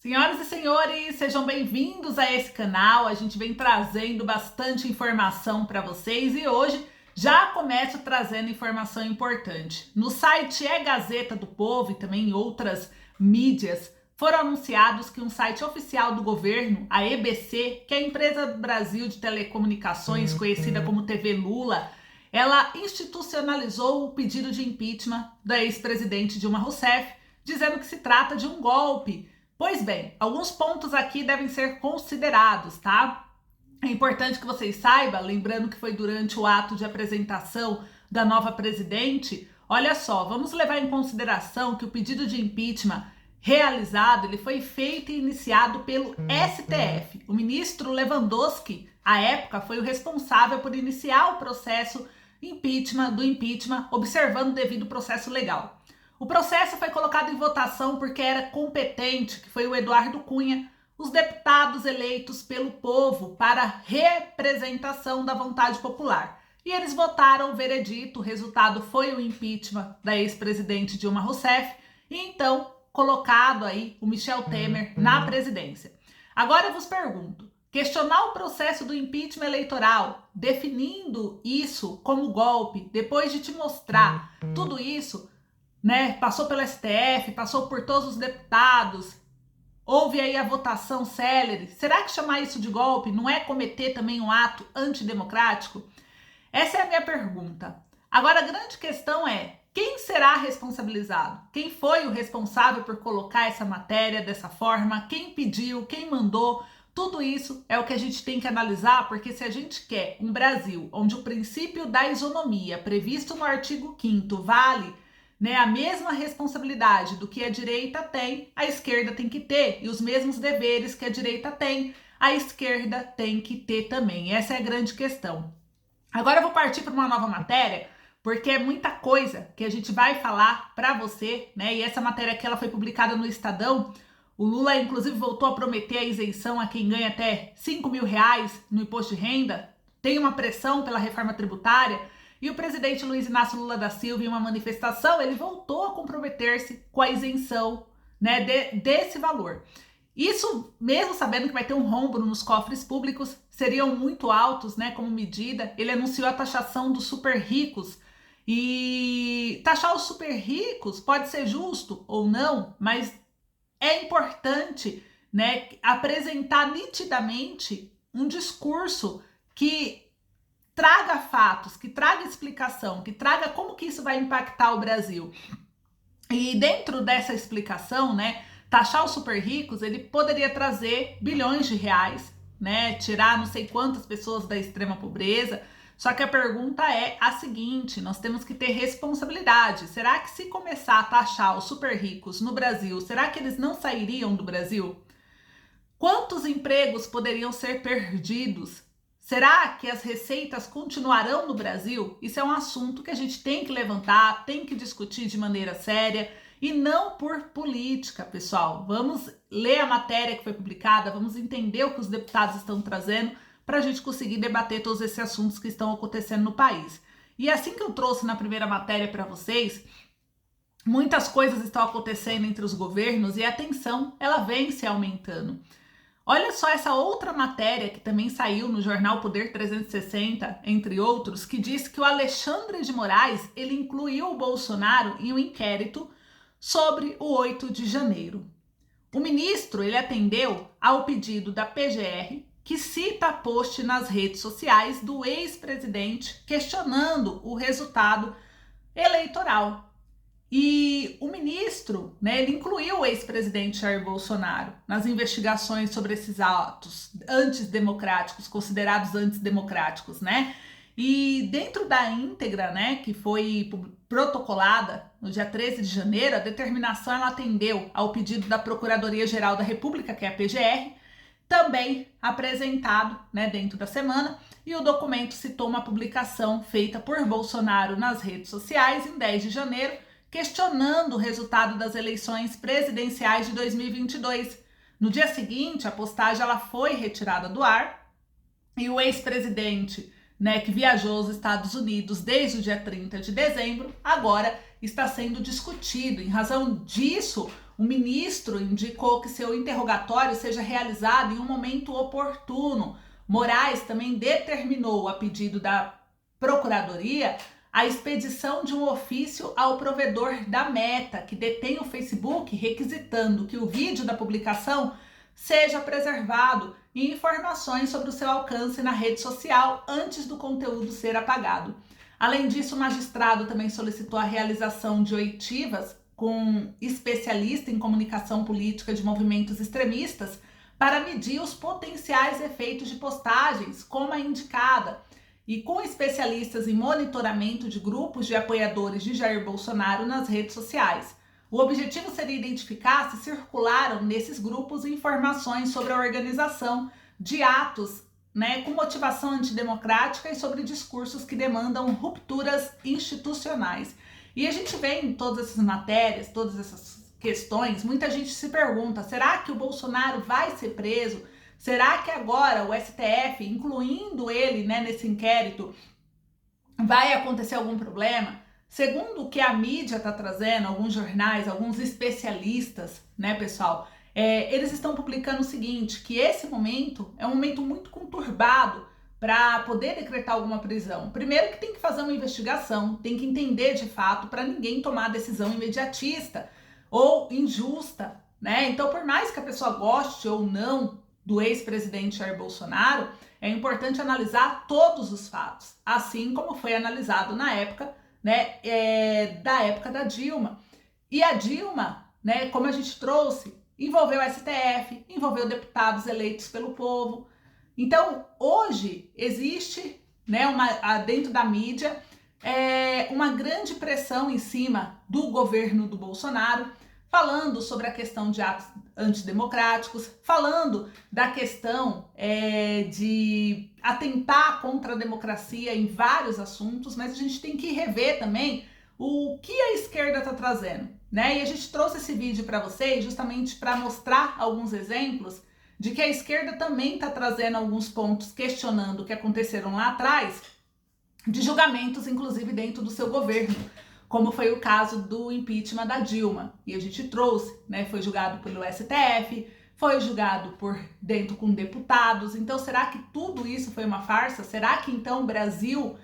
Senhoras e senhores, sejam bem-vindos a esse canal. A gente vem trazendo bastante informação para vocês e hoje já começo trazendo informação importante. No site Gazeta do Povo e também em outras mídias, foram anunciados que um site oficial do governo, a EBC, que é a Empresa do Brasil de Telecomunicações, conhecida como TV Lula, ela institucionalizou o pedido de impeachment da ex-presidente Dilma Rousseff, dizendo que se trata de um golpe. Pois bem, alguns pontos aqui devem ser considerados, tá? É importante que vocês saibam, lembrando que foi durante o ato de apresentação da nova presidente. Olha só, vamos levar em consideração que o pedido de impeachment realizado, ele foi feito e iniciado pelo STF. O ministro Lewandowski, à época, foi o responsável por iniciar o processo do impeachment, observando o devido processo legal. O processo foi colocado em votação porque era competente, que foi o Eduardo Cunha, os deputados eleitos pelo povo para representação da vontade popular. E eles votaram o veredito, o resultado foi o impeachment da ex-presidente Dilma Rousseff e então colocado aí o Michel Temer na presidência. Agora eu vos pergunto, questionar o processo do impeachment eleitoral, definindo isso como golpe, depois de te mostrar tudo isso, né, passou pelo STF, passou por todos os deputados, houve aí a votação célere. Será que chamar isso de golpe não é cometer também um ato antidemocrático? Essa é a minha pergunta. Agora a grande questão é, quem será responsabilizado? Quem foi o responsável por colocar essa matéria dessa forma? Quem pediu? Quem mandou? Tudo isso é o que a gente tem que analisar, porque se a gente quer um Brasil onde o princípio da isonomia previsto no artigo 5º vale, né, a mesma responsabilidade do que a direita tem, a esquerda tem que ter, e os mesmos deveres que a direita tem, a esquerda tem que ter também. Essa é a grande questão. Agora eu vou partir para uma nova matéria, porque é muita coisa que a gente vai falar para você, né? E essa matéria aqui ela foi publicada no Estadão. O Lula, inclusive, voltou a prometer a isenção a quem ganha até R$ 5.000 no imposto de renda. Tem uma pressão pela reforma tributária. E o presidente Luiz Inácio Lula da Silva, em uma manifestação, ele voltou a comprometer-se com a isenção, né, desse valor. Isso, mesmo sabendo que vai ter um rombo nos cofres públicos, seriam muito altos, né, como medida. Ele anunciou a taxação dos super ricos. E taxar os super ricos pode ser justo ou não, mas é importante, né, apresentar nitidamente um discurso que traga fatos, que traga explicação, que traga como que isso vai impactar o Brasil. E dentro dessa explicação, né, taxar os super ricos, ele poderia trazer bilhões de reais, né, tirar não sei quantas pessoas da extrema pobreza. Só que a pergunta é a seguinte, nós temos que ter responsabilidade. Será que se começar a taxar os super ricos no Brasil, será que eles não sairiam do Brasil? Quantos empregos poderiam ser perdidos? Será que as receitas continuarão no Brasil? Isso é um assunto que a gente tem que levantar, tem que discutir de maneira séria e não por política, pessoal. Vamos ler a matéria que foi publicada, vamos entender o que os deputados estão trazendo para a gente conseguir debater todos esses assuntos que estão acontecendo no país. E assim que eu trouxe na primeira matéria para vocês, muitas coisas estão acontecendo entre os governos e a tensão ela vem se aumentando. Olha só essa outra matéria que também saiu no jornal Poder 360, entre outros, que diz que o Alexandre de Moraes ele incluiu o Bolsonaro em um inquérito sobre o 8 de janeiro. O ministro ele atendeu ao pedido da PGR, que cita post nas redes sociais do ex-presidente questionando o resultado eleitoral. E o ministro, né, ele incluiu o ex-presidente Jair Bolsonaro nas investigações sobre esses atos antidemocráticos, considerados antidemocráticos, né? E dentro da íntegra, né, que foi protocolada no dia 13 de janeiro, a determinação ela atendeu ao pedido da Procuradoria-Geral da República, que é a PGR, também apresentado, né, dentro da semana, e o documento citou uma publicação feita por Bolsonaro nas redes sociais em 10 de janeiro, questionando o resultado das eleições presidenciais de 2022. No dia seguinte, a postagem ela foi retirada do ar e o ex-presidente, né, que viajou aos Estados Unidos desde o dia 30 de dezembro, agora está sendo discutido. Em razão disso, O ministro indicou que seu interrogatório seja realizado em um momento oportuno. Moraes também determinou, a pedido da Procuradoria, a expedição de um ofício ao provedor da Meta, que detém o Facebook, requisitando que o vídeo da publicação seja preservado e informações sobre o seu alcance na rede social antes do conteúdo ser apagado. Além disso, o magistrado também solicitou a realização de oitivas com especialista em comunicação política de movimentos extremistas para medir os potenciais efeitos de postagens, como a indicada, e com especialistas em monitoramento de grupos de apoiadores de Jair Bolsonaro nas redes sociais. O objetivo seria identificar se circularam nesses grupos informações sobre a organização de atos, com motivação antidemocrática e sobre discursos que demandam rupturas institucionais. E a gente vê em todas essas matérias, todas essas questões, muita gente se pergunta, será que o Bolsonaro vai ser preso? Será que agora o STF, incluindo ele, nesse inquérito, vai acontecer algum problema? Segundo o que a mídia está trazendo, alguns jornais, alguns especialistas, pessoal, eles estão publicando o seguinte, que esse momento é um momento muito conturbado para poder decretar alguma prisão. Primeiro que tem que fazer uma investigação, tem que entender de fato para ninguém tomar decisão imediatista ou injusta, Então, por mais que a pessoa goste ou não do ex-presidente Jair Bolsonaro, é importante analisar todos os fatos, assim como foi analisado na época, da época da Dilma. E a Dilma, como a gente trouxe, envolveu o STF, envolveu deputados eleitos pelo povo. Então, hoje existe, dentro da mídia, uma grande pressão em cima do governo do Bolsonaro, falando sobre a questão de atos antidemocráticos, falando da questão de atentar contra a democracia em vários assuntos, mas a gente tem que rever também o que a esquerda está trazendo, E a gente trouxe esse vídeo para vocês justamente para mostrar alguns exemplos de que a esquerda também está trazendo alguns pontos questionando o que aconteceram lá atrás, de julgamentos, inclusive dentro do seu governo, como foi o caso do impeachment da Dilma. E a gente trouxe, foi julgado pelo STF, foi julgado por dentro com deputados. Então, será que tudo isso foi uma farsa? Será que então o Brasil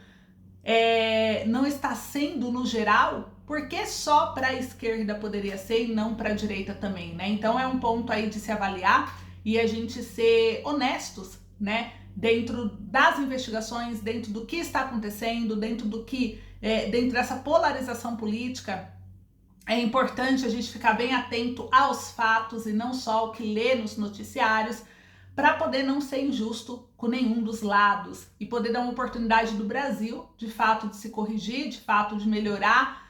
não está sendo no geral? Por que só para a esquerda poderia ser e não para a direita também, Então, é um ponto aí de se avaliar e a gente ser honestos, dentro das investigações, dentro do que está acontecendo, dentro dessa polarização política. É importante a gente ficar bem atento aos fatos e não só ao que lê nos noticiários, para poder não ser injusto com nenhum dos lados e poder dar uma oportunidade do Brasil, de fato, de se corrigir, de fato, de melhorar,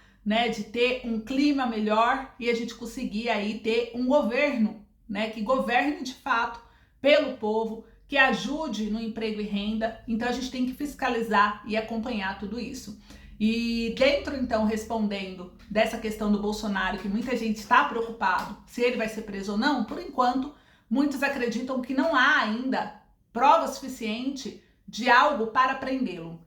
de ter um clima melhor e a gente conseguir aí ter um governo, que governe de fato pelo povo, que ajude no emprego e renda. Então a gente tem que fiscalizar e acompanhar tudo isso. E dentro, então, respondendo dessa questão do Bolsonaro, que muita gente está preocupado se ele vai ser preso ou não, por enquanto, muitos acreditam que não há ainda prova suficiente de algo para prendê-lo.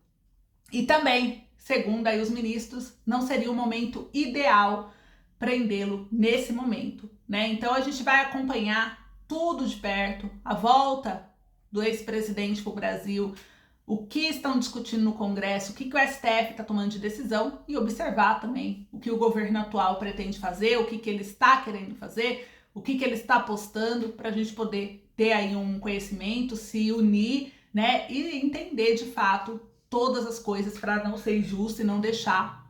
E também, segundo aí os ministros, não seria o momento ideal prendê-lo nesse momento, Então a gente vai acompanhar tudo de perto, a volta do ex-presidente para o Brasil, o que estão discutindo no Congresso, o que o STF está tomando de decisão e observar também o que o governo atual pretende fazer, o que ele está querendo fazer, o que ele está apostando, para a gente poder ter aí um conhecimento, se unir, e entender de fato todas as coisas para não ser injusto e não deixar,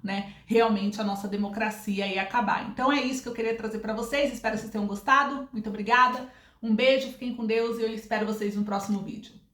realmente a nossa democracia aí acabar. Então é isso que eu queria trazer para vocês, espero que vocês tenham gostado, muito obrigada, um beijo, fiquem com Deus e eu espero vocês no próximo vídeo.